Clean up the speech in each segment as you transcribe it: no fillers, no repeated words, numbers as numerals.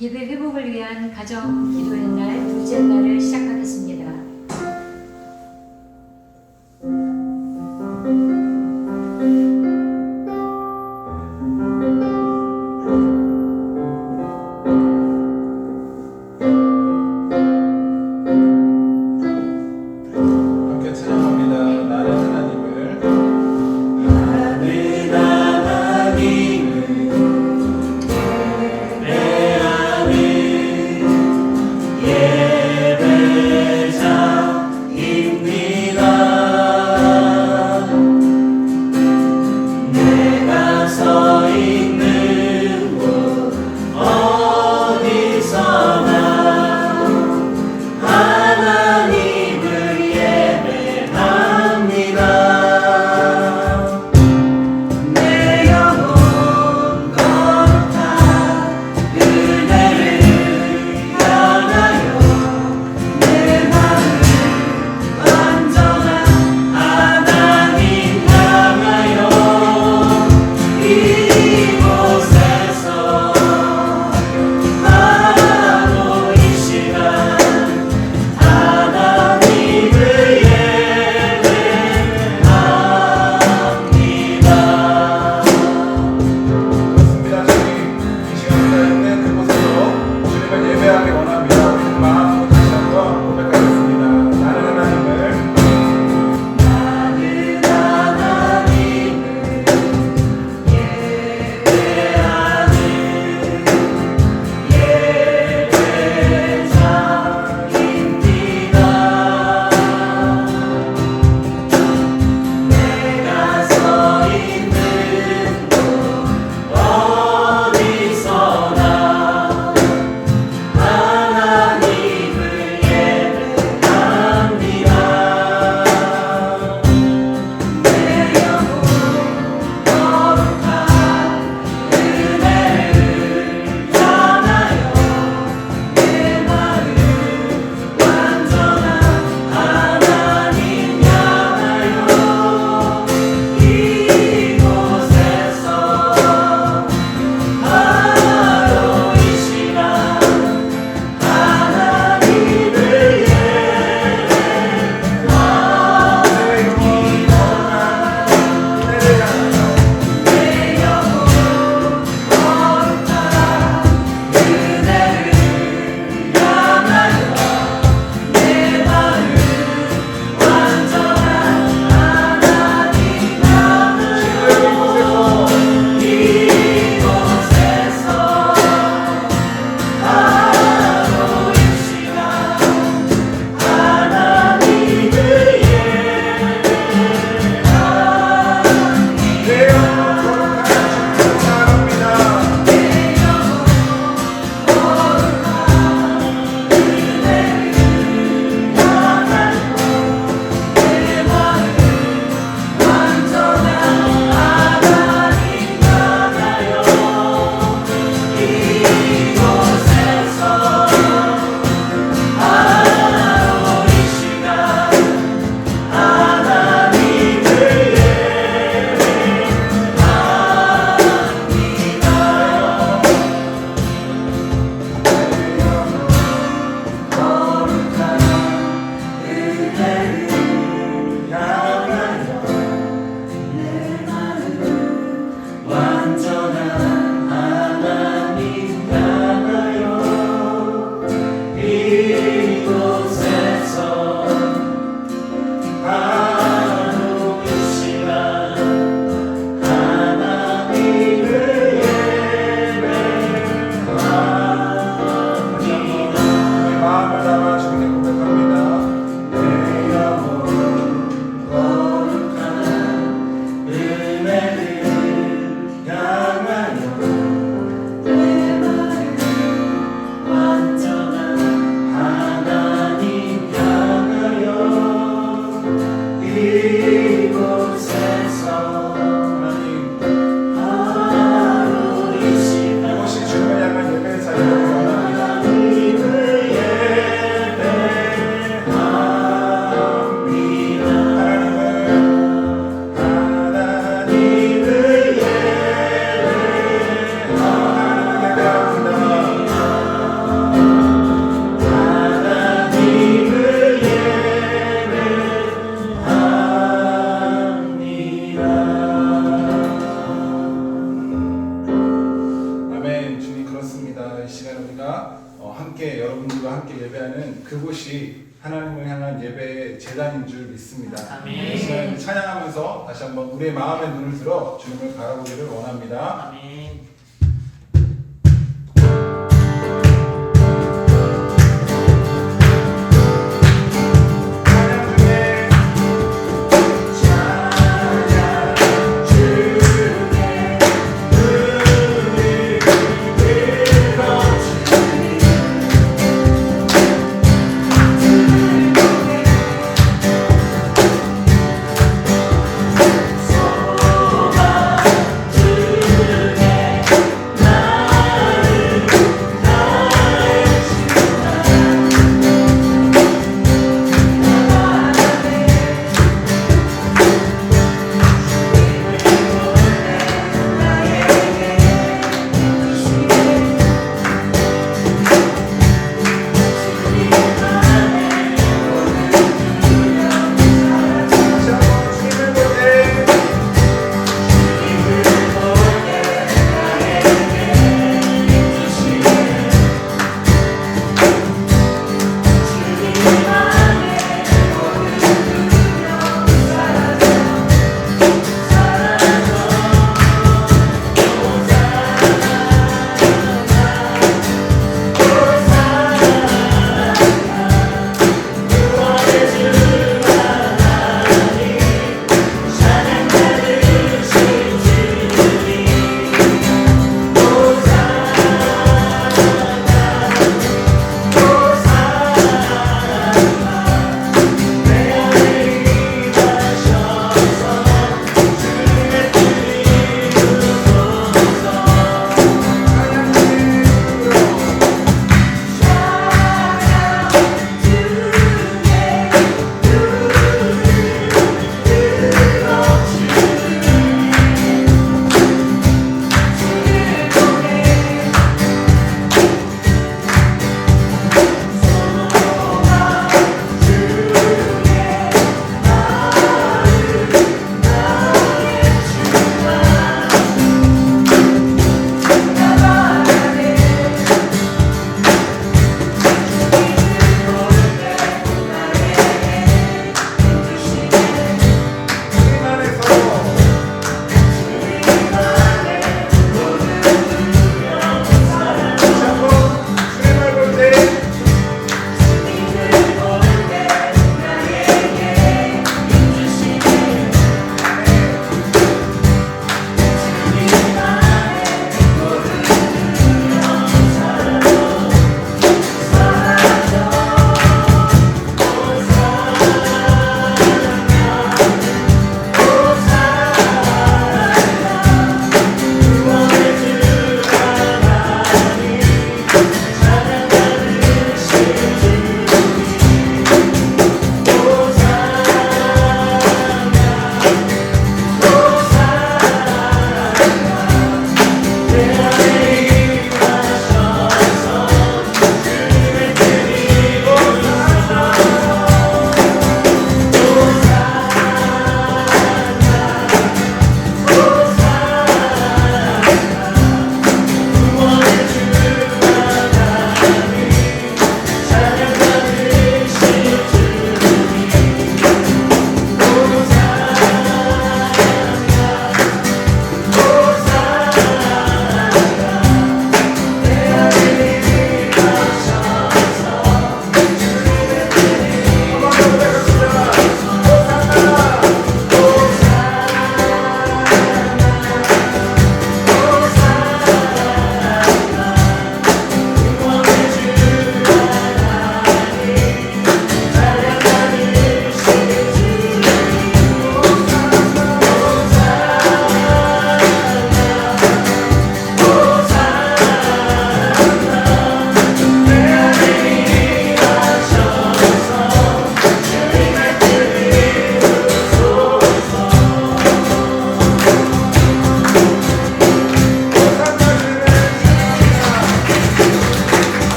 예배 회복을 위한 가정 기도의 날 둘째 날을 시작하겠습니다. 함께 찬양합니다. 나는 하나님을 예배자 이 시간 우리가 함께 여러분들과 함께 예배하는 그곳이 하나님을 향한 예배의 제단인 줄 믿습니다. 아멘. 이 시간에 찬양하면서 다시 한번 우리의 마음의 눈을 들어 주님을 바라보기를 원합니다. 아멘. 소망 주에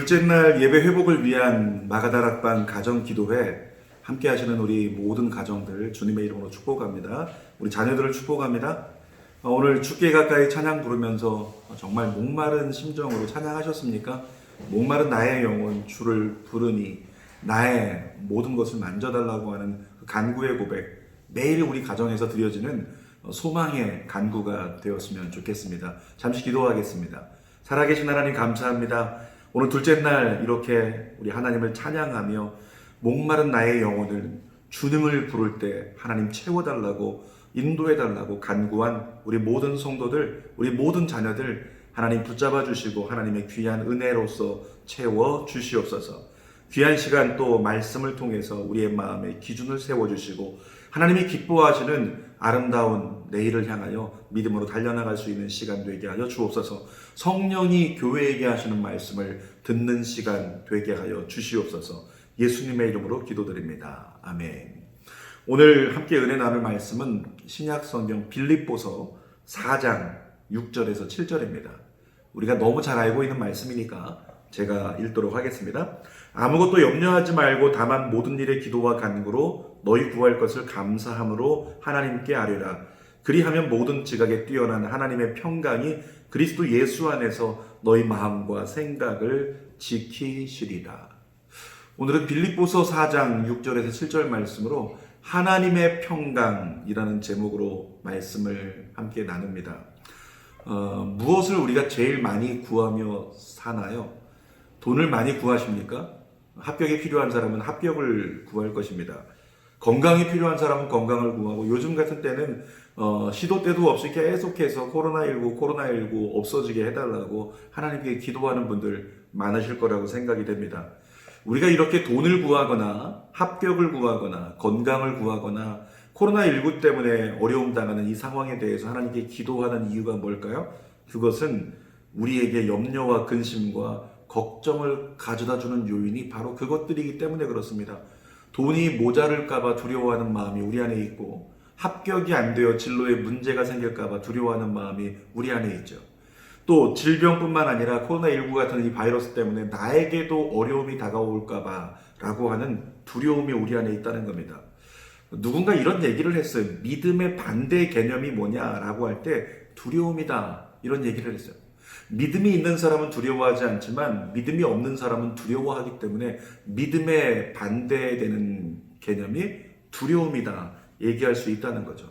둘째 날 예배 회복을 위한 마가다락방 가정기도회 함께 하시는 우리 모든 가정들 주님의 이름으로 축복합니다. 우리 자녀들을 축복합니다. 오늘 죽게 가까이 찬양 부르면서 정말 목마른 심정으로 찬양하셨습니까? 목마른 나의 영혼 주를 부르니 나의 모든 것을 만져달라고 하는 그 간구의 고백, 매일 우리 가정에서 드려지는 소망의 간구가 되었으면 좋겠습니다. 잠시 기도하겠습니다. 살아계신 하나님 감사합니다. 오늘 둘째 날 이렇게 우리 하나님을 찬양하며 목마른 나의 영혼을 주님을 부를 때 하나님 채워달라고 인도해달라고 간구한 우리 모든 성도들, 우리 모든 자녀들 하나님 붙잡아 주시고 하나님의 귀한 은혜로서 채워 주시옵소서. 귀한 시간 또 말씀을 통해서 우리의 마음에 기준을 세워주시고 하나님이 기뻐하시는 아름다운 내일을 향하여 믿음으로 달려나갈 수 있는 시간 되게 하여 주옵소서. 성령이 교회에게 하시는 말씀을 듣는 시간 되게 하여 주시옵소서. 예수님의 이름으로 기도드립니다. 아멘. 오늘 함께 은혜 나눌 말씀은 신약성경 빌립보서 4장 6절에서 7절입니다. 우리가 너무 잘 알고 있는 말씀이니까 제가 읽도록 하겠습니다. 아무것도 염려하지 말고 다만 모든 일에 기도와 간구로 너희 구할 것을 감사함으로 하나님께 아뢰라. 그리하면 모든 지각에 뛰어난 하나님의 평강이 그리스도 예수 안에서 너희 마음과 생각을 지키시리라. 오늘은 빌립보서 4장 6절에서 7절 말씀으로 하나님의 평강이라는 제목으로 말씀을 함께 나눕니다. 무엇을 우리가 제일 많이 구하며 사나요? 돈을 많이 구하십니까? 합격이 필요한 사람은 합격을 구할 것입니다. 건강이 필요한 사람은 건강을 구하고, 요즘 같은 때는 시도 때도 없이 계속해서 코로나19 없어지게 해달라고 하나님께 기도하는 분들 많으실 거라고 생각이 됩니다. 우리가 이렇게 돈을 구하거나 합격을 구하거나 건강을 구하거나 코로나19 때문에 어려움 당하는 이 상황에 대해서 하나님께 기도하는 이유가 뭘까요? 그것은 우리에게 염려와 근심과 걱정을 가져다 주는 요인이 바로 그것들이기 때문에 그렇습니다. 돈이 모자랄까봐 두려워하는 마음이 우리 안에 있고, 합격이 안 되어 진로에 문제가 생길까봐 두려워하는 마음이 우리 안에 있죠. 또 질병뿐만 아니라 코로나19 같은 이 바이러스 때문에 나에게도 어려움이 다가올까봐 라고 하는 두려움이 우리 안에 있다는 겁니다. 누군가 이런 얘기를 했어요. 믿음의 반대 개념이 뭐냐라고 할 때 두려움이다, 이런 얘기를 했어요. 믿음이 있는 사람은 두려워하지 않지만 믿음이 없는 사람은 두려워하기 때문에 믿음에 반대되는 개념이 두려움이다 얘기할 수 있다는 거죠.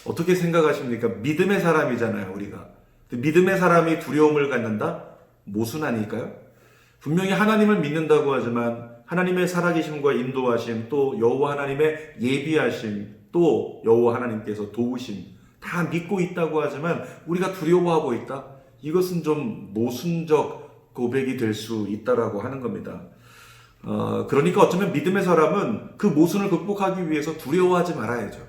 어떻게 생각하십니까? 믿음의 사람이잖아요, 우리가. 믿음의 사람이 두려움을 갖는다? 모순아닐까요? 분명히 하나님을 믿는다고 하지만 하나님의 살아계심과 인도하심, 또 여호와 하나님의 예비하심, 또 여호와 하나님께서 도우심 다 믿고 있다고 하지만 우리가 두려워하고 있다? 이것은 좀 모순적 고백이 될 수 있다라고 하는 겁니다. 그러니까 어쩌면 믿음의 사람은 그 모순을 극복하기 위해서 두려워하지 말아야죠.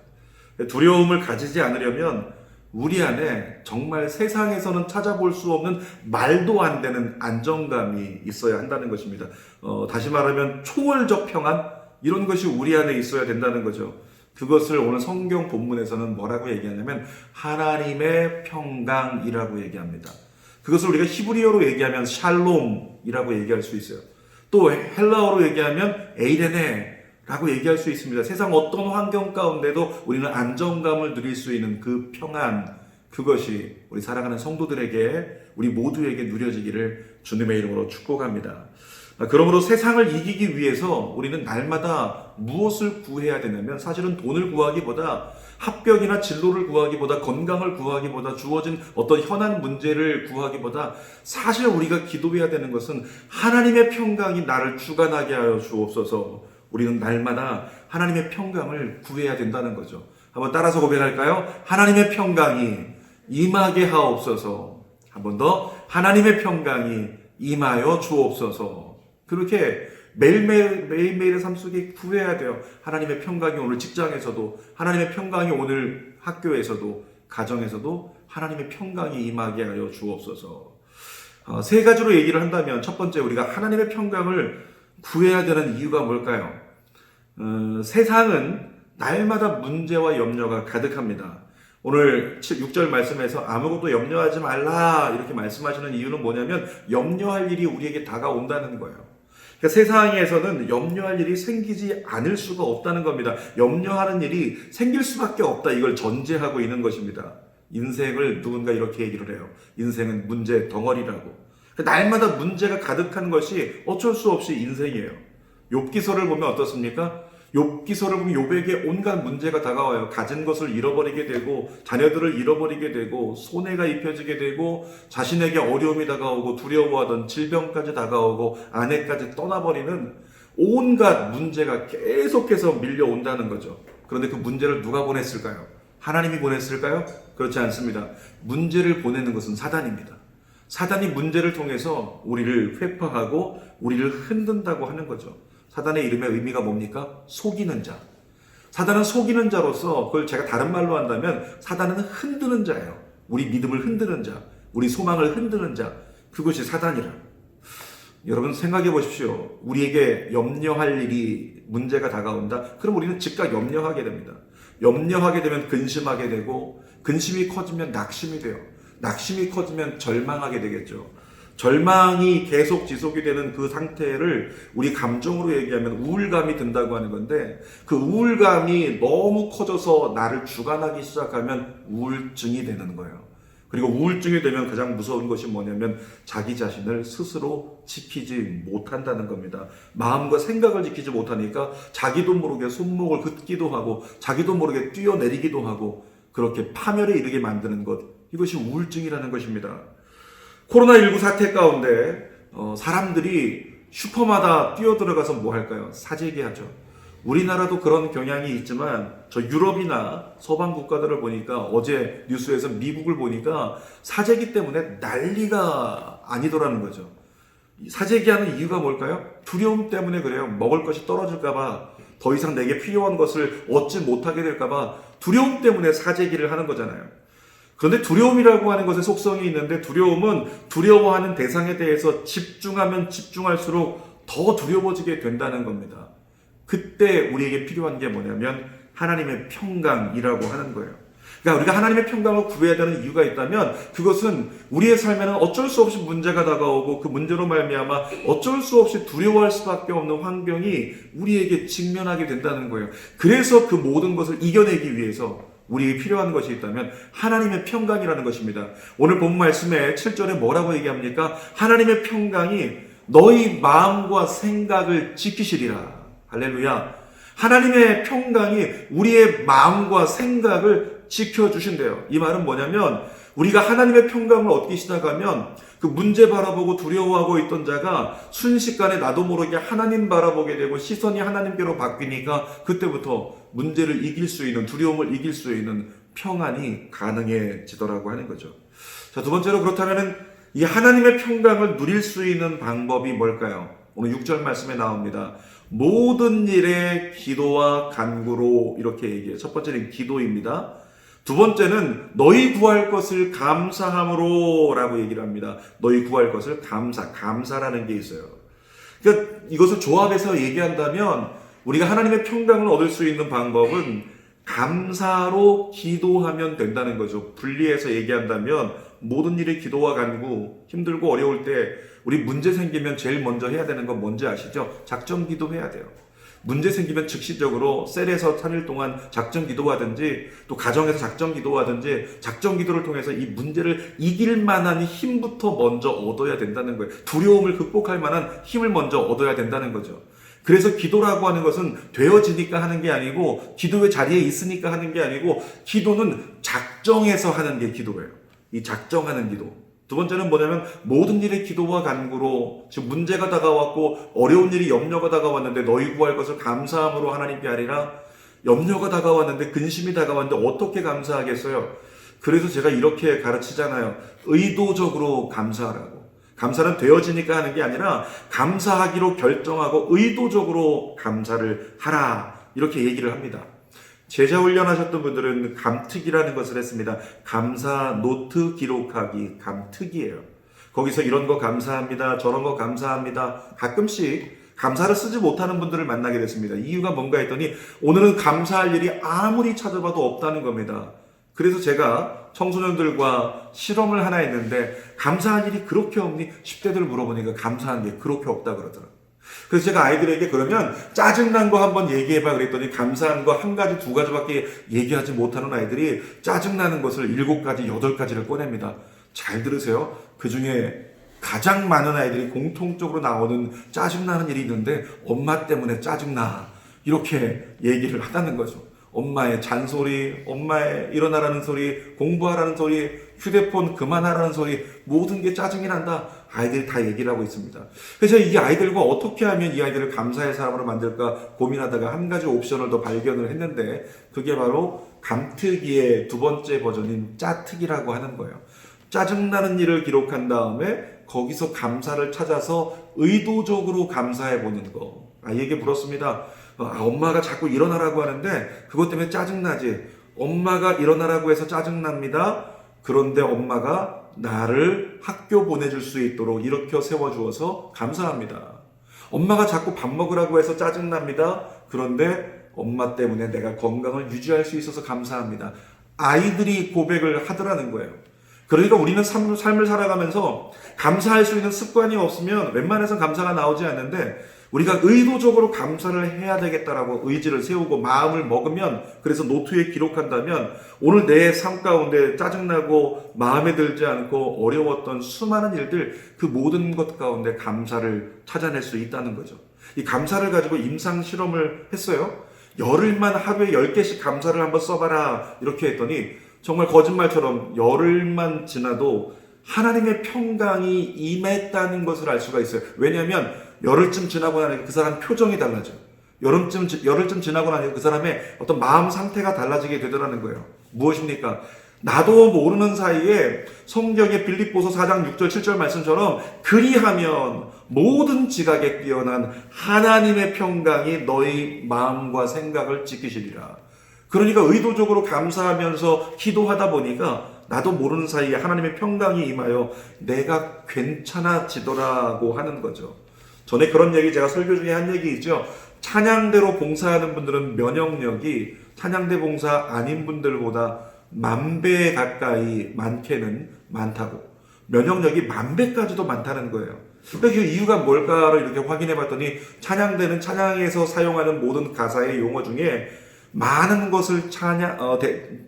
두려움을 가지지 않으려면 우리 안에 정말 세상에서는 찾아볼 수 없는 말도 안 되는 안정감이 있어야 한다는 것입니다. 다시 말하면 초월적 평안, 이런 것이 우리 안에 있어야 된다는 거죠. 그것을 오늘 성경 본문에서는 뭐라고 얘기하냐면 하나님의 평강이라고 얘기합니다. 그것을 우리가 히브리어로 얘기하면 샬롬이라고 얘기할 수 있어요. 또 헬라어로 얘기하면 에이레네라고 얘기할 수 있습니다. 세상 어떤 환경 가운데도 우리는 안정감을 누릴 수 있는 그 평안, 그것이 우리 사랑하는 성도들에게, 우리 모두에게 누려지기를 주님의 이름으로 축복합니다. 그러므로 세상을 이기기 위해서 우리는 날마다 무엇을 구해야 되냐면, 사실은 돈을 구하기보다, 합격이나 진로를 구하기보다, 건강을 구하기보다, 주어진 어떤 현안 문제를 구하기보다 사실 우리가 기도해야 되는 것은 하나님의 평강이 나를 주관하게 하여 주옵소서. 우리는 날마다 하나님의 평강을 구해야 된다는 거죠. 한번 따라서 고백할까요? 하나님의 평강이 임하게 하옵소서. 한 번 더, 하나님의 평강이 임하여 주옵소서. 그렇게 매일매일의 삶 속에 구해야 돼요. 하나님의 평강이 오늘 직장에서도, 하나님의 평강이 오늘 학교에서도, 가정에서도 하나님의 평강이 임하게 하여 주옵소서. 세 가지로 얘기를 한다면, 첫 번째, 우리가 하나님의 평강을 구해야 되는 이유가 뭘까요? 세상은 날마다 문제와 염려가 가득합니다. 오늘 6절 말씀에서 아무것도 염려하지 말라 이렇게 말씀하시는 이유는 뭐냐면, 염려할 일이 우리에게 다가온다는 거예요. 그러니까 세상에서는 염려할 일이 생기지 않을 수가 없다는 겁니다. 염려하는 일이 생길 수밖에 없다, 이걸 전제하고 있는 것입니다. 인생을 누군가 이렇게 얘기를 해요. 인생은 문제 덩어리라고. 날마다 문제가 가득한 것이 어쩔 수 없이 인생이에요. 욥기서를 보면 어떻습니까? 욥기서를 보면 욥에게 온갖 문제가 다가와요. 가진 것을 잃어버리게 되고, 자녀들을 잃어버리게 되고, 손해가 입혀지게 되고, 자신에게 어려움이 다가오고, 두려워하던 질병까지 다가오고, 아내까지 떠나버리는 온갖 문제가 계속해서 밀려온다는 거죠. 그런데 그 문제를 누가 보냈을까요? 하나님이 보냈을까요? 그렇지 않습니다. 문제를 보내는 것은 사단입니다. 사단이 문제를 통해서 우리를 회파하고 우리를 흔든다고 하는 거죠. 사단의 이름의 의미가 뭡니까? 속이는 자. 사단은 속이는 자로서, 그걸 제가 다른 말로 한다면 사단은 흔드는 자예요. 우리 믿음을 흔드는 자, 우리 소망을 흔드는 자, 그것이 사단이라. 여러분 생각해 보십시오. 우리에게 염려할 일이 문제가 다가온다. 그럼 우리는 즉각 염려하게 됩니다. 염려하게 되면 근심하게 되고 근심이 커지면 낙심이 돼요. 낙심이 커지면 절망하게 되겠죠. 절망이 계속 지속이 되는 그 상태를 우리 감정으로 얘기하면 우울감이 든다고 하는 건데 그 우울감이 너무 커져서 나를 주관하기 시작하면 우울증이 되는 거예요. 그리고 우울증이 되면 가장 무서운 것이 뭐냐면 자기 자신을 스스로 지키지 못한다는 겁니다. 마음과 생각을 지키지 못하니까 자기도 모르게 손목을 긋기도 하고 자기도 모르게 뛰어내리기도 하고 그렇게 파멸에 이르게 만드는 것, 이것이 우울증이라는 것입니다. 코로나19 사태 가운데 사람들이 슈퍼마다 뛰어들어가서 뭐 할까요? 사재기 하죠. 우리나라도 그런 경향이 있지만 저 유럽이나 서방 국가들을 보니까 어제 뉴스에서 미국을 보니까 사재기 때문에 난리가 아니더라는 거죠. 사재기하는 이유가 뭘까요? 두려움 때문에 그래요. 먹을 것이 떨어질까봐, 더 이상 내게 필요한 것을 얻지 못하게 될까봐 두려움 때문에 사재기를 하는 거잖아요. 그런데 두려움이라고 하는 것의 속성이 있는데 두려움은 두려워하는 대상에 대해서 집중하면 집중할수록 더 두려워지게 된다는 겁니다. 그때 우리에게 필요한 게 뭐냐면 하나님의 평강이라고 하는 거예요. 그러니까 우리가 하나님의 평강을 구해야 되는 이유가 있다면 그것은 우리의 삶에는 어쩔 수 없이 문제가 다가오고 그 문제로 말미암아 어쩔 수 없이 두려워할 수밖에 없는 환경이 우리에게 직면하게 된다는 거예요. 그래서 그 모든 것을 이겨내기 위해서 우리에게 필요한 것이 있다면 하나님의 평강이라는 것입니다. 오늘 본 말씀에 7절에 뭐라고 얘기합니까? 하나님의 평강이 너희 마음과 생각을 지키시리라. 할렐루야. 하나님의 평강이 우리의 마음과 생각을 지켜주신대요. 이 말은 뭐냐면 우리가 하나님의 평강을 얻기 시작하면 그 문제 바라보고 두려워하고 있던 자가 순식간에 나도 모르게 하나님 바라보게 되고 시선이 하나님께로 바뀌니까 그때부터 문제를 이길 수 있는, 두려움을 이길 수 있는 평안이 가능해지더라고 하는 거죠. 자, 두 번째로 그렇다면 이 하나님의 평강을 누릴 수 있는 방법이 뭘까요? 오늘 6절 말씀에 나옵니다. 모든 일에 기도와 간구로 이렇게 얘기해요. 첫 번째는 기도입니다. 두 번째는 너희 구할 것을 감사함으로 라고 얘기를 합니다. 너희 구할 것을 감사라는 게 있어요. 그러니까 이것을 조합해서 얘기한다면 우리가 하나님의 평강을 얻을 수 있는 방법은 감사로 기도하면 된다는 거죠. 분리해서 얘기한다면 모든 일에 기도와 간구, 힘들고 어려울 때 우리 문제 생기면 제일 먼저 해야 되는 건 뭔지 아시죠? 작전 기도해야 돼요. 문제 생기면 즉시적으로 셀에서 3일 동안 작전 기도하든지 또 가정에서 작전 기도하든지 작전 기도를 통해서 이 문제를 이길 만한 힘부터 먼저 얻어야 된다는 거예요. 두려움을 극복할 만한 힘을 먼저 얻어야 된다는 거죠. 그래서 기도라고 하는 것은 되어지니까 하는 게 아니고 기도의 자리에 있으니까 하는 게 아니고 기도는 작정해서 하는 게 기도예요. 이 작정하는 기도. 두 번째는 뭐냐면 모든 일에 기도와 간구로 지금 문제가 다가왔고 어려운 일이 염려가 다가왔는데 너희 구할 것을 감사함으로 하나님께 하리라. 염려가 다가왔는데 근심이 다가왔는데 어떻게 감사하겠어요? 그래서 제가 이렇게 가르치잖아요. 의도적으로 감사하라고. 감사는 되어지니까 하는 게 아니라 감사하기로 결정하고 의도적으로 감사를 하라. 이렇게 얘기를 합니다. 제자 훈련하셨던 분들은 감특이라는 것을 했습니다. 감사 노트 기록하기, 감특이에요. 거기서 이런 거 감사합니다. 저런 거 감사합니다. 가끔씩 감사를 쓰지 못하는 분들을 만나게 됐습니다. 이유가 뭔가 했더니 오늘은 감사할 일이 아무리 찾아봐도 없다는 겁니다. 그래서 제가 청소년들과 실험을 하나 했는데 감사한 일이 그렇게 없니? 10대들 물어보니까 감사한 게 그렇게 없다 그러더라고요. 그래서 제가 아이들에게 그러면 짜증난 거 한번 얘기해봐 그랬더니 감사한 거 한 가지, 두 가지밖에 얘기하지 못하는 아이들이 짜증나는 것을 7가지, 8가지를 꺼냅니다. 잘 들으세요. 그 중에 가장 많은 아이들이 공통적으로 나오는 짜증나는 일이 있는데 엄마 때문에 짜증나. 이렇게 얘기를 하다는 거죠. 엄마의 잔소리, 엄마의 일어나라는 소리, 공부하라는 소리, 휴대폰 그만하라는 소리, 모든 게 짜증이 난다. 아이들이 다 얘기를 하고 있습니다. 그래서 이 아이들과 어떻게 하면 이 아이들을 감사의 사람으로 만들까 고민하다가 한 가지 옵션을 더 발견을 했는데 그게 바로 감특이의 두 번째 버전인 짜특이라고 하는 거예요. 짜증나는 일을 기록한 다음에 거기서 감사를 찾아서 의도적으로 감사해 보는 거. 아이에게 물었습니다. 엄마가 자꾸 일어나라고 하는데 그것 때문에 짜증나지. 엄마가 일어나라고 해서 짜증납니다. 그런데 엄마가 나를 학교 보내줄 수 있도록 일으켜 세워주어서 감사합니다. 엄마가 자꾸 밥 먹으라고 해서 짜증납니다. 그런데 엄마 때문에 내가 건강을 유지할 수 있어서 감사합니다. 아이들이 고백을 하더라는 거예요. 그러니까 우리는 삶을 살아가면서 감사할 수 있는 습관이 없으면 웬만해선 감사가 나오지 않는데, 우리가 의도적으로 감사를 해야 되겠다라고 의지를 세우고 마음을 먹으면, 그래서 노트에 기록한다면 오늘 내 삶 가운데 짜증나고 마음에 들지 않고 어려웠던 수많은 일들, 그 모든 것 가운데 감사를 찾아낼 수 있다는 거죠. 이 감사를 가지고 임상 실험을 했어요. 열흘만 하루에 10개씩 감사를 한번 써봐라 이렇게 했더니 정말 거짓말처럼 열흘만 지나도 하나님의 평강이 임했다는 것을 알 수가 있어요. 왜냐하면 열흘쯤 지나고 나니까 그 사람 표정이 달라져요. 열흘쯤 지나고 나니까 그 사람의 어떤 마음 상태가 달라지게 되더라는 거예요. 무엇입니까? 나도 모르는 사이에 성경의 빌립보서 4장 6절 7절 말씀처럼 그리하면 모든 지각에 뛰어난 하나님의 평강이 너희 마음과 생각을 지키시리라. 그러니까 의도적으로 감사하면서 기도하다 보니까 나도 모르는 사이에 하나님의 평강이 임하여 내가 괜찮아지더라고 하는 거죠. 전에 그런 얘기 제가 설교 중에 한 얘기 있죠. 찬양대로 봉사하는 분들은 면역력이 찬양대 봉사 아닌 분들보다 10,000배 가까이 많게는 많다고. 면역력이 10,000배까지도 많다는 거예요. 그 이유가 뭘까를 이렇게 확인해 봤더니 찬양대는 찬양에서 사용하는 모든 가사의 용어 중에 많은 것을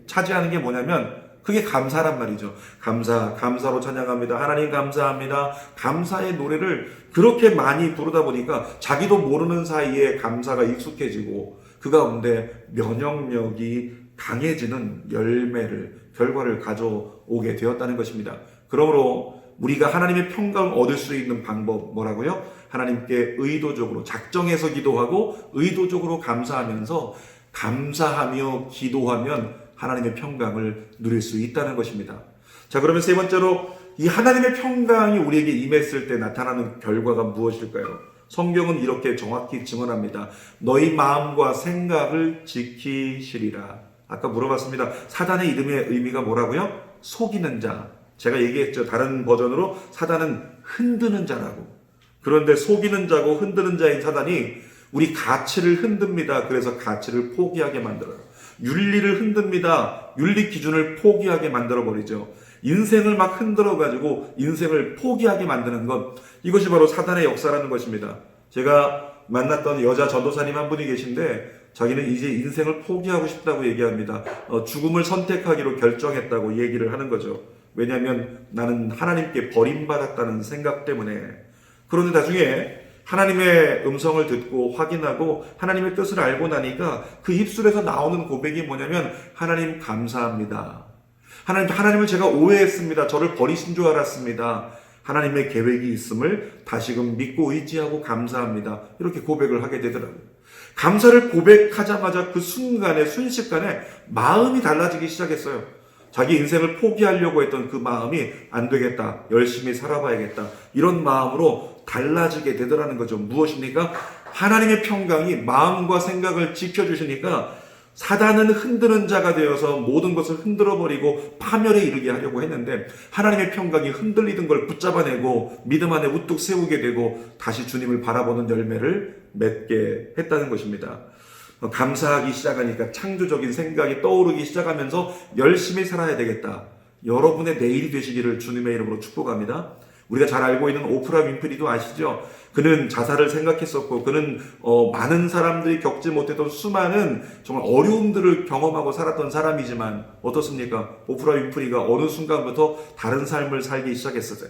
차지하는 게 뭐냐면 그게 감사란 말이죠. 감사로 찬양합니다. 하나님 감사합니다. 감사의 노래를 그렇게 많이 부르다 보니까 자기도 모르는 사이에 감사가 익숙해지고 그 가운데 면역력이 강해지는 결과를 가져오게 되었다는 것입니다. 그러므로 우리가 하나님의 평강을 얻을 수 있는 방법 뭐라고요? 하나님께 의도적으로 작정해서 기도하고 의도적으로 감사하면서 감사하며 기도하면 하나님의 평강을 누릴 수 있다는 것입니다. 자, 그러면 세 번째로 이 하나님의 평강이 우리에게 임했을 때 나타나는 결과가 무엇일까요? 성경은 이렇게 정확히 증언합니다. 너희 마음과 생각을 지키시리라. 아까 물어봤습니다. 사단의 이름의 의미가 뭐라고요? 속이는 자. 제가 얘기했죠. 다른 버전으로 사단은 흔드는 자라고. 그런데 속이는 자고 흔드는 자인 사단이 우리 가치를 흔듭니다. 그래서 가치를 포기하게 만들어요. 윤리를 흔듭니다. 윤리 기준을 포기하게 만들어버리죠. 인생을 막 흔들어가지고 인생을 포기하게 만드는 것, 이것이 바로 사단의 역사라는 것입니다. 제가 만났던 여자 전도사님 한 분이 계신데 자기는 이제 인생을 포기하고 싶다고 얘기합니다. 죽음을 선택하기로 결정했다고 얘기를 하는 거죠. 왜냐하면 나는 하나님께 버림받았다는 생각 때문에. 그런데 나중에 하나님의 음성을 듣고 확인하고 하나님의 뜻을 알고 나니까 그 입술에서 나오는 고백이 뭐냐면 하나님 감사합니다. 하나님을 제가 오해했습니다. 저를 버리신 줄 알았습니다. 하나님의 계획이 있음을 다시금 믿고 의지하고 감사합니다. 이렇게 고백을 하게 되더라고요. 감사를 고백하자마자 그 순간에 순식간에 마음이 달라지기 시작했어요. 자기 인생을 포기하려고 했던 그 마음이 안 되겠다. 열심히 살아봐야겠다. 이런 마음으로 달라지게 되더라는 거죠. 무엇입니까? 하나님의 평강이 마음과 생각을 지켜주시니까 사단은 흔드는 자가 되어서 모든 것을 흔들어버리고 파멸에 이르게 하려고 했는데 하나님의 평강이 흔들리던 걸 붙잡아내고 믿음 안에 우뚝 세우게 되고 다시 주님을 바라보는 열매를 맺게 했다는 것입니다. 감사하기 시작하니까 창조적인 생각이 떠오르기 시작하면서 열심히 살아야 되겠다. 여러분의 내일이 되시기를 주님의 이름으로 축복합니다. 우리가 잘 알고 있는 오프라 윈프리도 아시죠? 그는 자살을 생각했었고 그는 많은 사람들이 겪지 못했던 수많은 정말 어려움들을 경험하고 살았던 사람이지만 어떻습니까? 오프라 윈프리가 어느 순간부터 다른 삶을 살기 시작했었어요.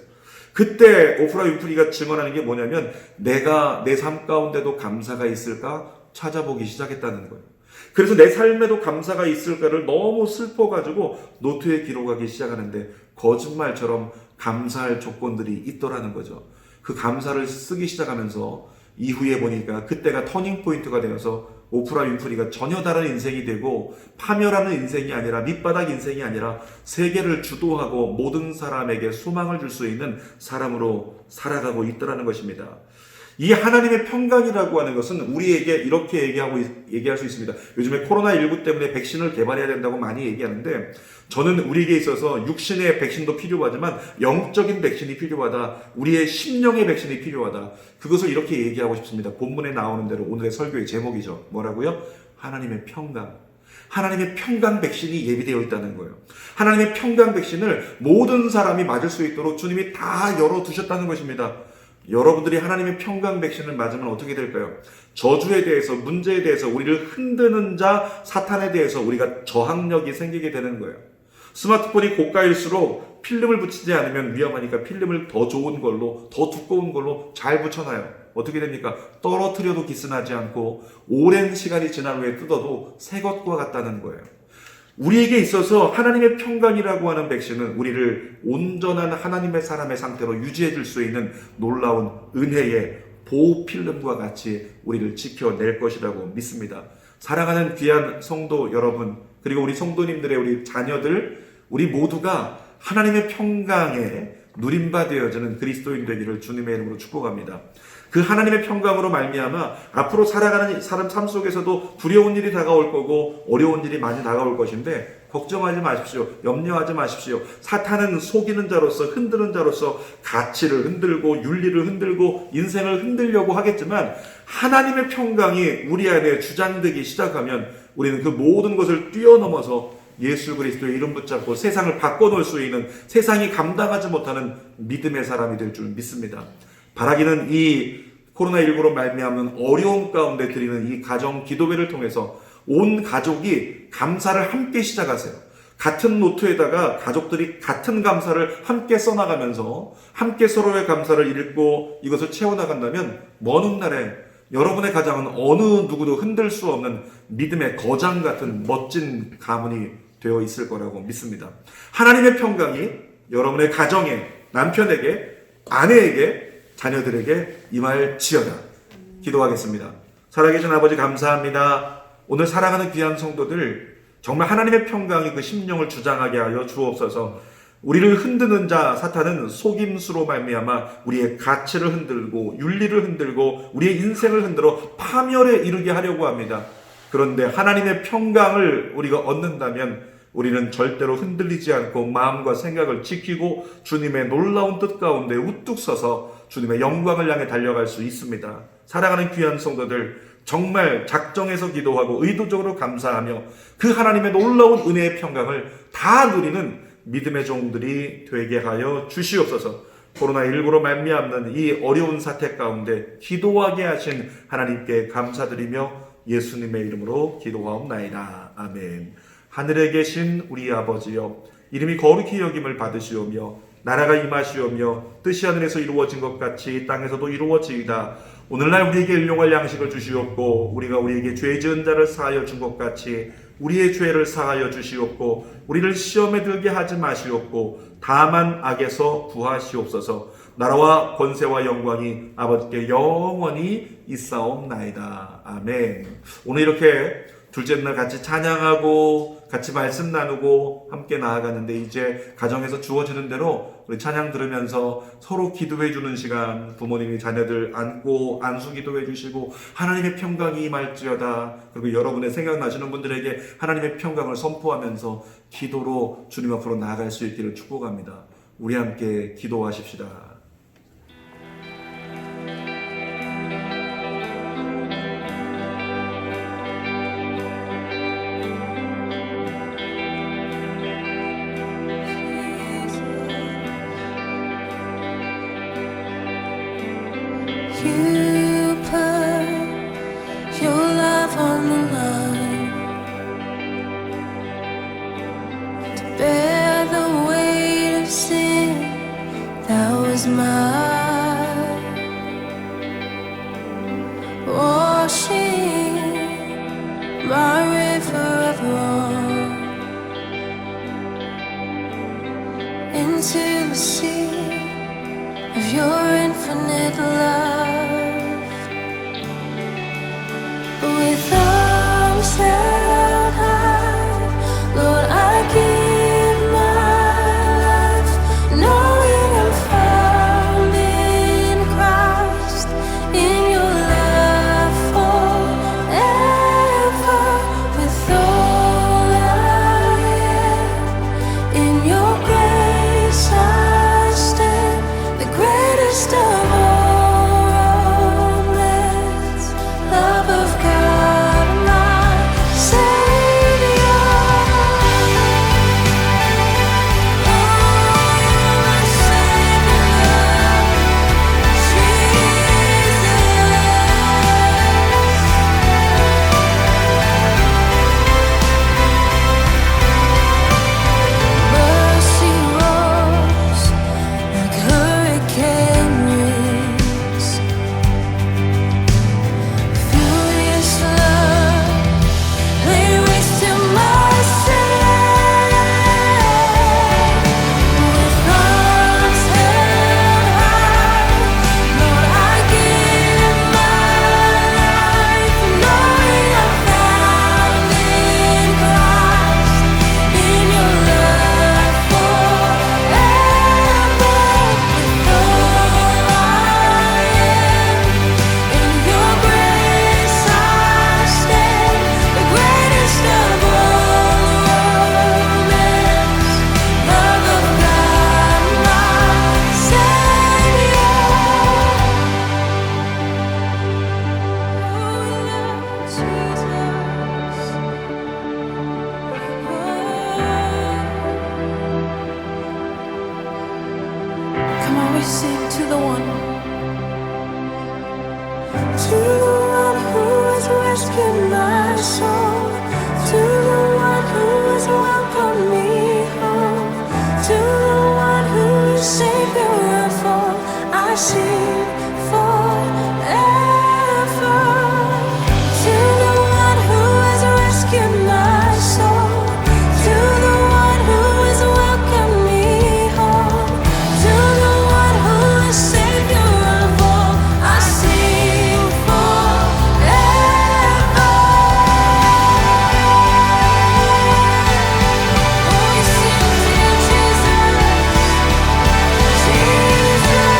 그때 오프라 윈프리가 증언하는 게 뭐냐면 내가 내 삶 가운데도 감사가 있을까 찾아보기 시작했다는 거예요. 그래서 내 삶에도 감사가 있을까를 너무 슬퍼가지고 노트에 기록하기 시작하는데 거짓말처럼 감사할 조건들이 있더라는 거죠. 그 감사를 쓰기 시작하면서 이후에 보니까 그때가 터닝 포인트가 되어서 오프라 윈프리가 전혀 다른 인생이 되고 파멸하는 인생이 아니라 밑바닥 인생이 아니라 세계를 주도하고 모든 사람에게 소망을 줄 수 있는 사람으로 살아가고 있더라는 것입니다. 이 하나님의 평강이라고 하는 것은 우리에게 이렇게 얘기할 수 있습니다. 요즘에 코로나19 때문에 백신을 개발해야 된다고 많이 얘기하는데, 저는 우리에게 있어서 육신의 백신도 필요하지만 영적인 백신이 필요하다. 우리의 심령의 백신이 필요하다. 그것을 이렇게 얘기하고 싶습니다. 본문에 나오는 대로 오늘의 설교의 제목이죠. 뭐라고요? 하나님의 평강. 하나님의 평강 백신이 예비되어 있다는 거예요. 하나님의 평강 백신을 모든 사람이 맞을 수 있도록 주님이 다 열어두셨다는 것입니다. 여러분들이 하나님의 평강 백신을 맞으면 어떻게 될까요? 저주에 대해서, 문제에 대해서, 우리를 흔드는 자 사탄에 대해서 우리가 저항력이 생기게 되는 거예요. 스마트폰이 고가일수록 필름을 붙이지 않으면 위험하니까 필름을 더 좋은 걸로, 더 두꺼운 걸로 잘 붙여놔요. 어떻게 됩니까? 떨어뜨려도 기스나지 않고 오랜 시간이 지난 후에 뜯어도 새 것과 같다는 거예요. 우리에게 있어서 하나님의 평강이라고 하는 백신은 우리를 온전한 하나님의 사람의 상태로 유지해 줄 수 있는 놀라운 은혜의 보호 필름과 같이 우리를 지켜낼 것이라고 믿습니다. 사랑하는 귀한 성도 여러분, 그리고 우리 성도님들의 우리 자녀들, 우리 모두가 하나님의 평강에 누림바 되어지는 그리스도인 되기를 주님의 이름으로 축복합니다. 그 하나님의 평강으로 말미암아 앞으로 살아가는 사람 삶 속에서도 두려운 일이 다가올 거고 어려운 일이 많이 다가올 것인데 걱정하지 마십시오. 염려하지 마십시오. 사탄은 속이는 자로서, 흔드는 자로서 가치를 흔들고 윤리를 흔들고 인생을 흔들려고 하겠지만, 하나님의 평강이 우리 안에 주장되기 시작하면 우리는 그 모든 것을 뛰어넘어서 예수 그리스도의 이름 붙잡고 세상을 바꿔놓을 수 있는, 세상이 감당하지 못하는 믿음의 사람이 될 줄 믿습니다. 바라기는 이 코로나19로 말미암는 어려움 가운데 드리는 이 가정 기도회를 통해서 온 가족이 감사를 함께 시작하세요. 같은 노트에다가 가족들이 같은 감사를 함께 써나가면서 함께 서로의 감사를 읽고 이것을 채워나간다면 먼 훗날에 여러분의 가정은 어느 누구도 흔들 수 없는 믿음의 거장 같은 멋진 가문이 되어 있을 거라고 믿습니다. 하나님의 평강이 여러분의 가정에, 남편에게, 아내에게, 자녀들에게 임할지어다. 기도하겠습니다. 살아계신 아버지 감사합니다. 오늘 사랑하는 귀한 성도들, 정말 하나님의 평강이 그 심령을 주장하게 하여 주옵소서. 우리를 흔드는 자 사탄은 속임수로 말미암아 우리의 가치를 흔들고 윤리를 흔들고 우리의 인생을 흔들어 파멸에 이르게 하려고 합니다. 그런데 하나님의 평강을 우리가 얻는다면 우리는 절대로 흔들리지 않고 마음과 생각을 지키고 주님의 놀라운 뜻 가운데 우뚝 서서 주님의 영광을 향해 달려갈 수 있습니다. 사랑하는 귀한 성도들, 정말 작정해서 기도하고 의도적으로 감사하며 그 하나님의 놀라운 은혜의 평강을 다 누리는 믿음의 종들이 되게 하여 주시옵소서. 코로나19로 말미암는 이 어려운 사태 가운데 기도하게 하신 하나님께 감사드리며 예수님의 이름으로 기도하옵나이다. 아멘. 하늘에 계신 우리 아버지여, 이름이 거룩히 여김을 받으시오며 나라가 임하시오며 뜻이 하늘에서 이루어진 것 같이 땅에서도 이루어지이다. 오늘날 우리에게 일용할 양식을 주시옵고 우리가 우리에게 죄 지은 자를 사하여 준 것 같이 우리의 죄를 사하여 주시옵고 우리를 시험에 들게 하지 마시옵고 다만 악에서 구하시옵소서. 나라와 권세와 영광이 아버지께 영원히 있사옵나이다. 아멘. 오늘 이렇게 둘째 날 같이 찬양하고 같이 말씀 나누고 함께 나아가는데, 이제 가정에서 주어지는 대로 우리 찬양 들으면서 서로 기도해 주는 시간, 부모님이 자녀들 안고 안수 기도해 주시고 하나님의 평강이 임할지어다. 그리고 여러분의 생각나시는 분들에게 하나님의 평강을 선포하면서 기도로 주님 앞으로 나아갈 수 있기를 축복합니다. 우리 함께 기도하십시다. You put your love on the line to bear the weight of sin that was mine, washing my river of wrong into the sea of your infinite love. With arms held high, Lord, I give my life, knowing I'm found in Christ, in sing to the one who has rescued my soul, to the one who has welcomed me home, to the one who is Savior of all. I sing forever. To the one who has rescued my soul, to the one who has welcomed me home, to the one who is Savior of all. I sing forever. Oh, we sing to you, Jesus, Jesus.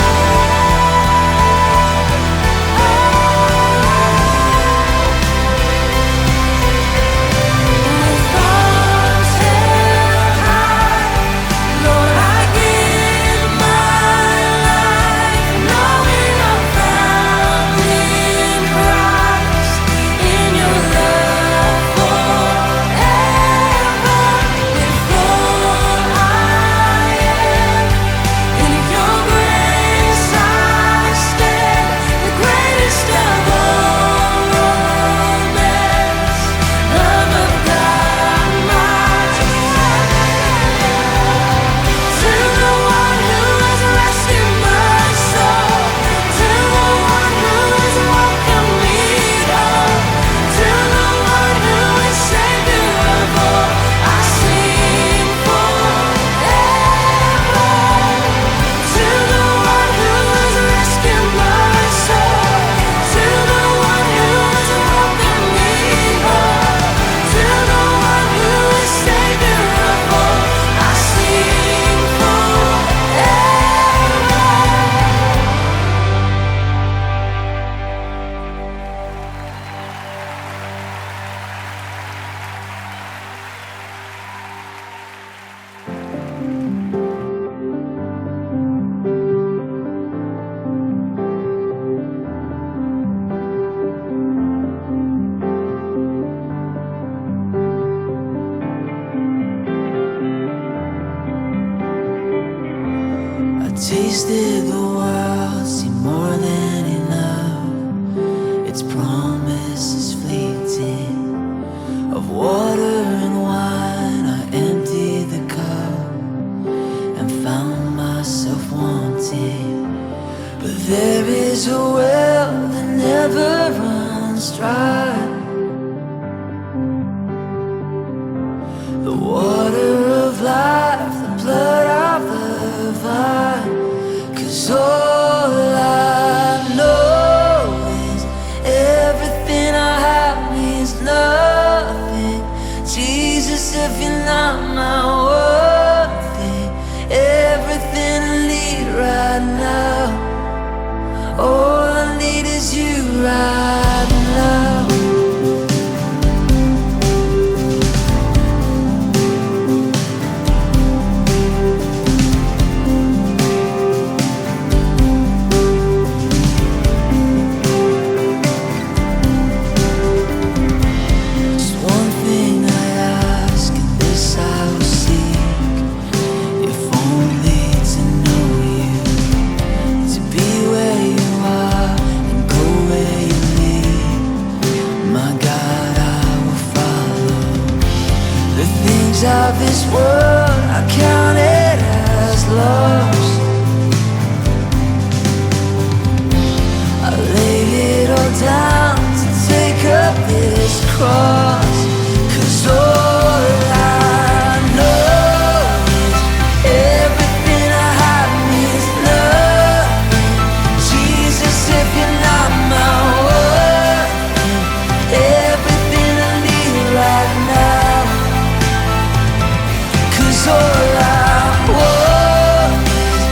With arms held high, Lord, I give my life, knowing I'm found in Christ, in your love forever. With all I am, in your grace I stand, the greatest of all romance, love of God, my to the one who has rescued my soul, to the one who has welcomed me home, to the one who is Savior of all. I sing forever. To the one who has rescued my soul, to the one who has welcomed me home, to the one who is Savior of all. I sing I tasted the world, see more than enough. Its promise is fleeting. Of water and wine, I emptied the cup and found myself wanting. But there is a well that never runs dry. The water of life, the blood of the vine. 'Cause all I know is everything I have means nothing. Jesus, if you're not my worthy, everything I need right now. All I need is you right now. Just one thing I ask, and this I will seek, if only to know you, to be where you are and go where you lead. My God, I will follow. The things of this world I counted as lost. I laid it all down to take up this cross. 'Cause all I know is everything I have means nothing. Jesus, if you're not my worthy, everything I need right now. 'Cause all I want is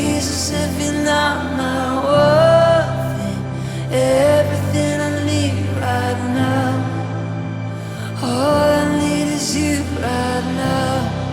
Jesus, if you're not my one thing, everything I need right now. All I need is you right now.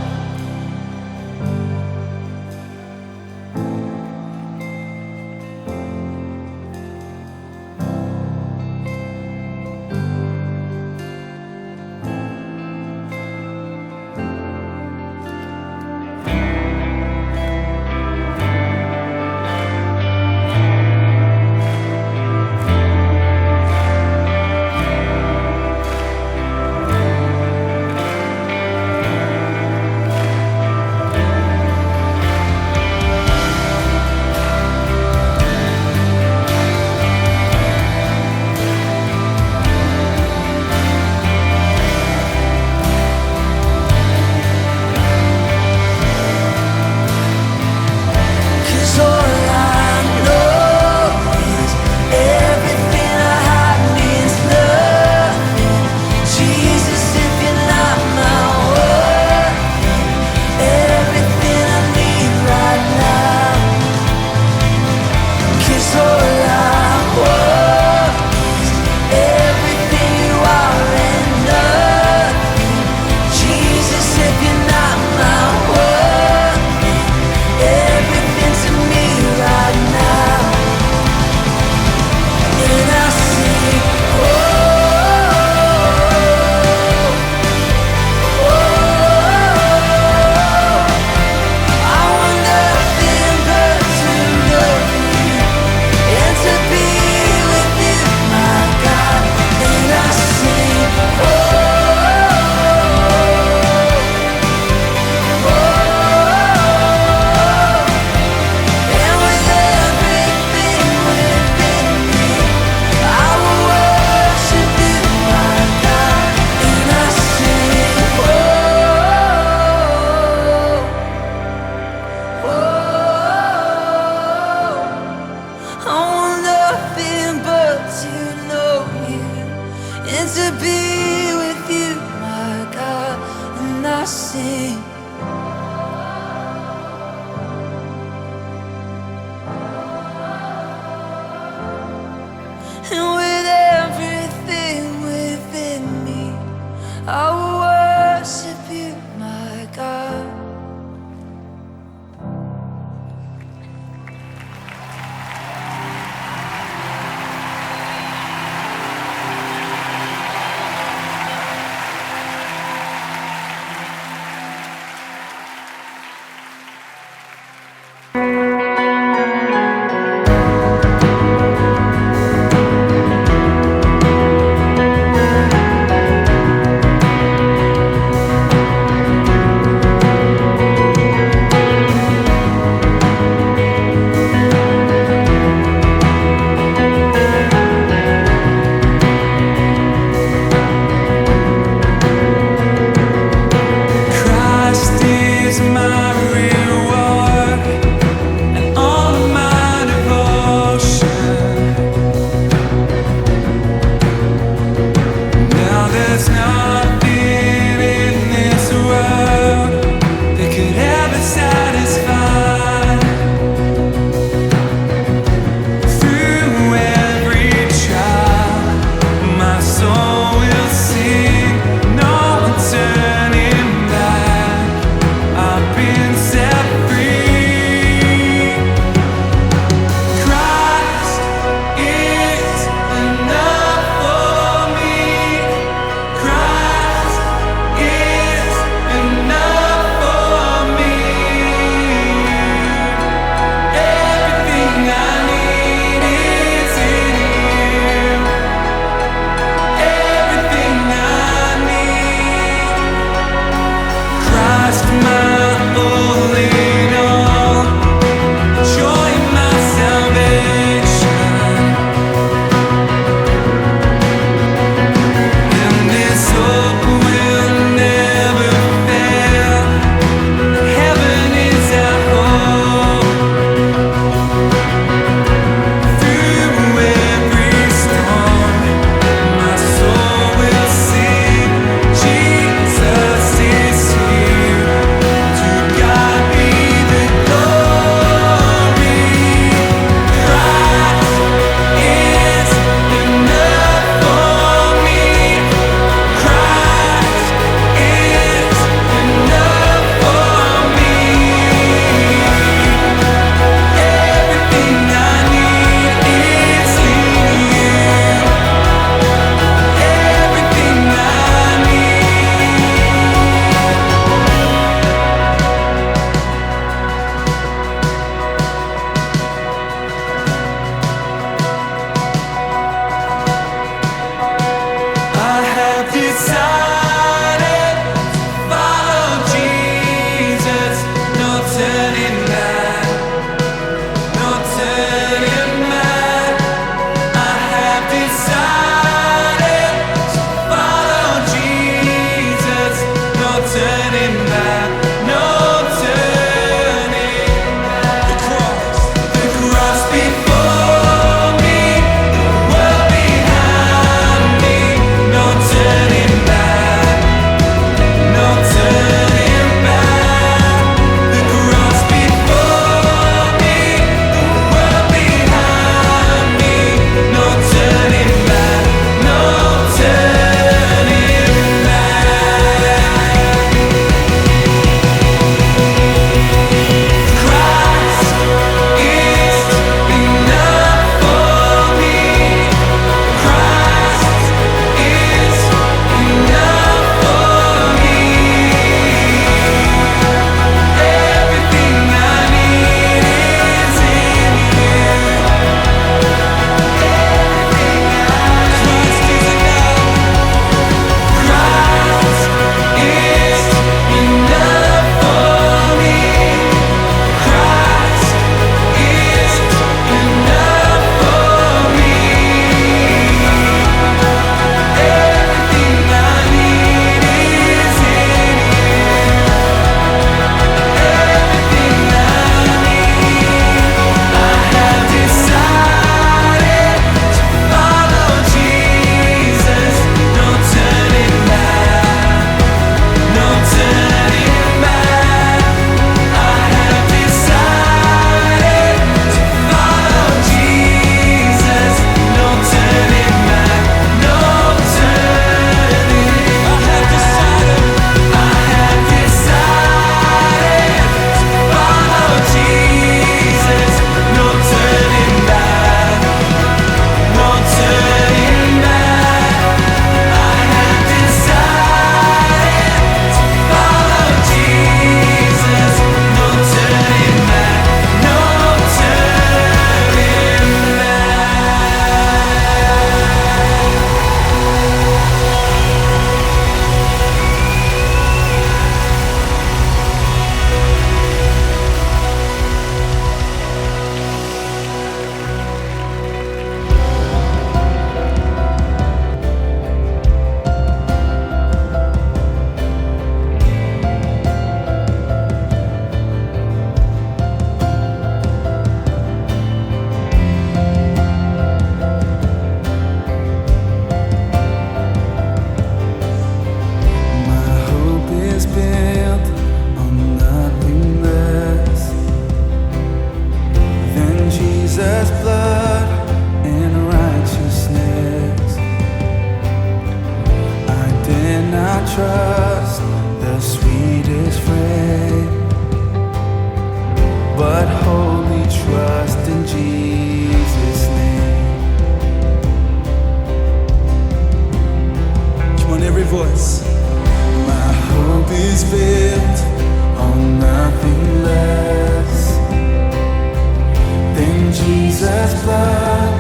in Jesus' blood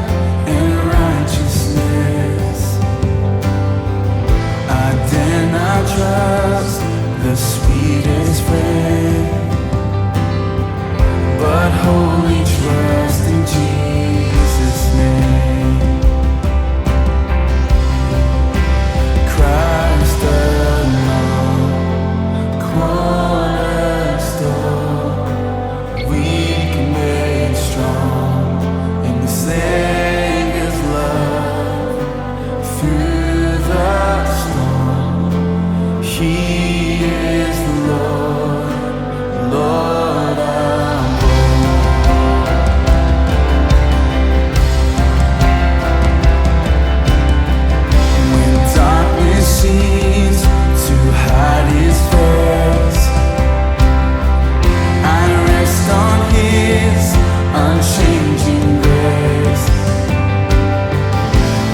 and righteousness. I dare not trust the sweetest friend, but wholly trust in Jesus' name. Christ alone, cornerstone, weak and made strong in the Savior's love. Through the storm, He is the Lord, Lord of seems to hide His face, I rest on His unchanging grace.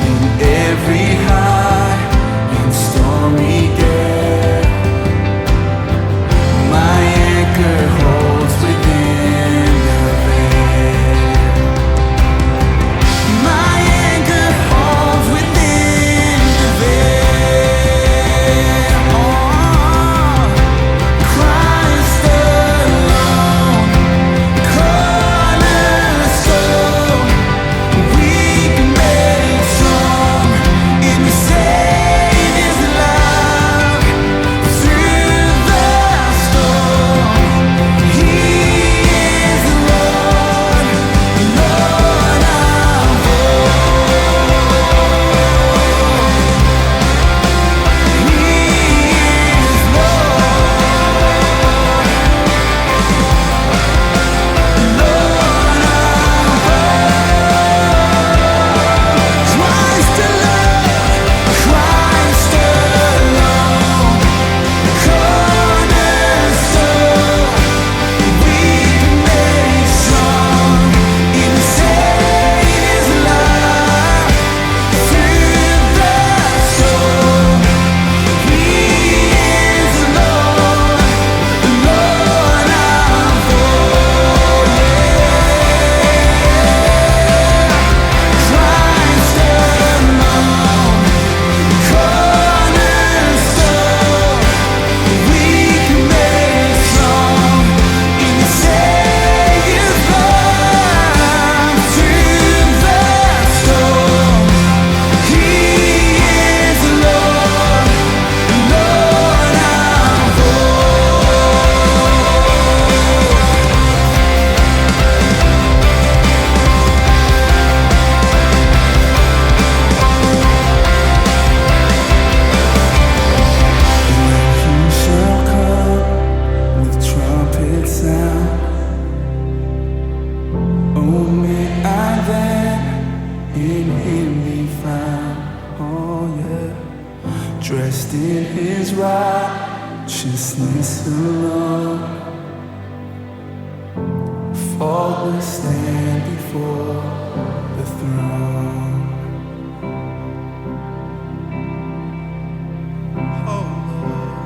In every high and stormy gale, my anchor holds within the veil. My anchor holds within the veil. Dressed in His righteousness alone, faultless stand before the throne. Oh Lord,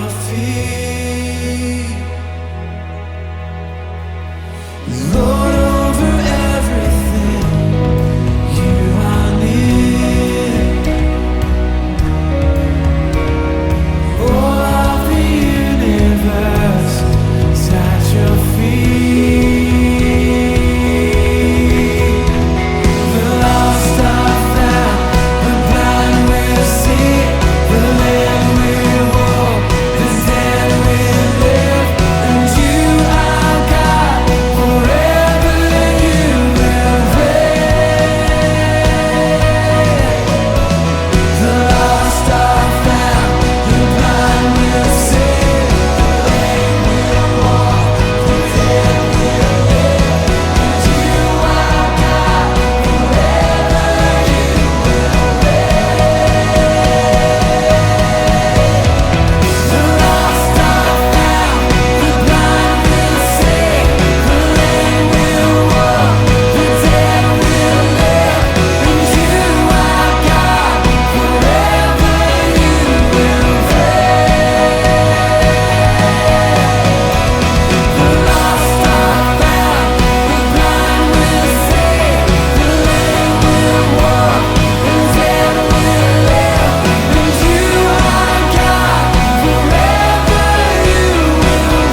your feet. Lord, over everything, you are near. All of the universe is at your feet. The lost are found, the blind will see, the lame will walk, the dead will live, and you are God, forever you will reign. The lost are found, the blind will see, the lame will walk, the dead will live, and you are God, forever you will reign. The lost are found, the blind will see, the lame will walk, the dead will live, and you are God, forever you will reign. The lost are found, the blind will see, the lame will walk, the dead will live, and you are God, forever you will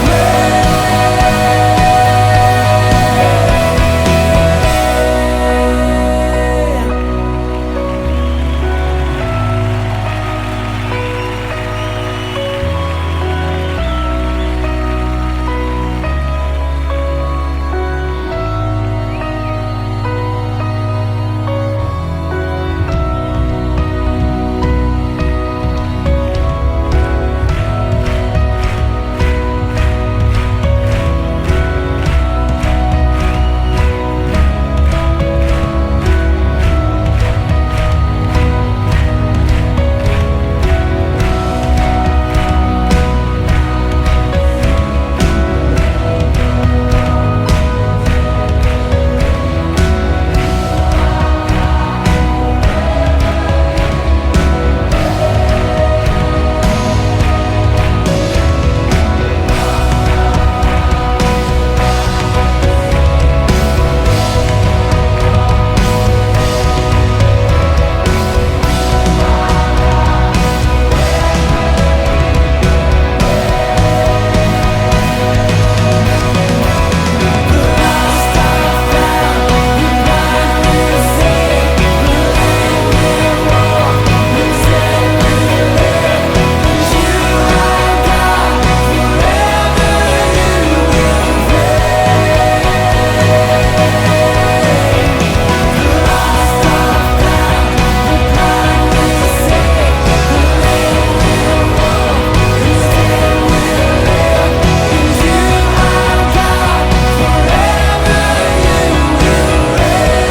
reign.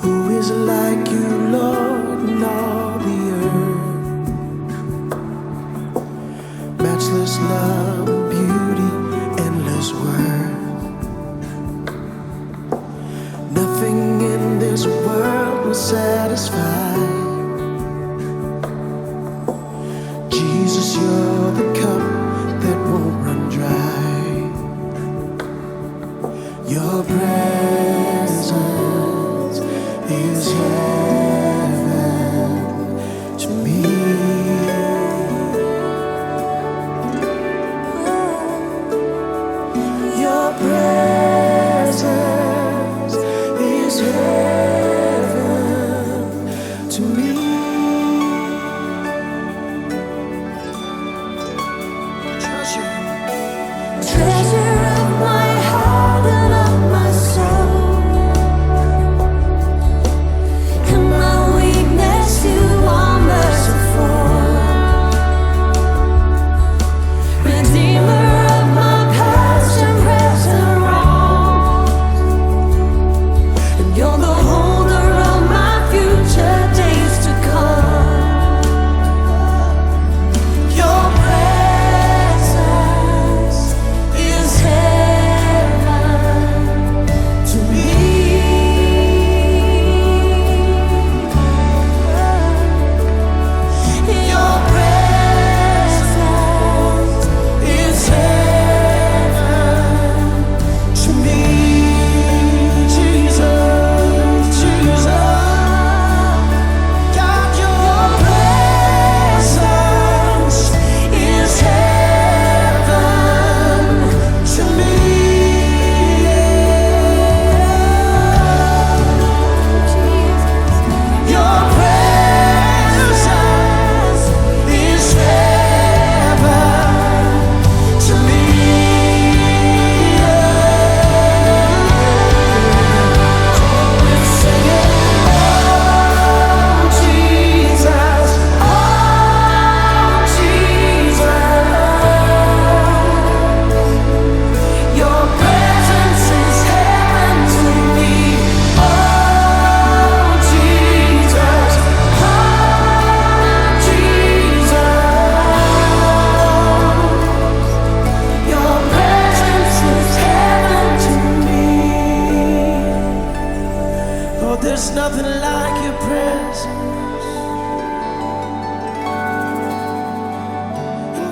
Who is like you, Lord, in all the earth? Matchless love and beauty, endless worth. Nothing in this world will satisfy. Jesus, you're the cup that won't run dry. Your presence is heaven to me.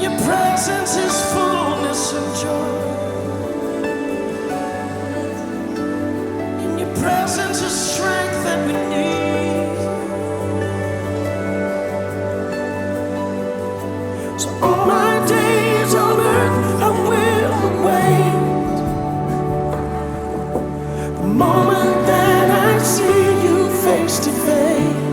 your presence is fullness of joy. In your presence is strength that we need. So all my days on earth I will wait. The moment that I see you face to face.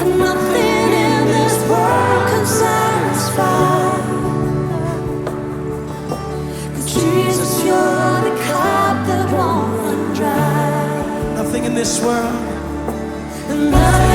And nothing in this world can satisfy. 'Cause Jesus, you're the cup that won't run dry. Nothing in this world, and nothing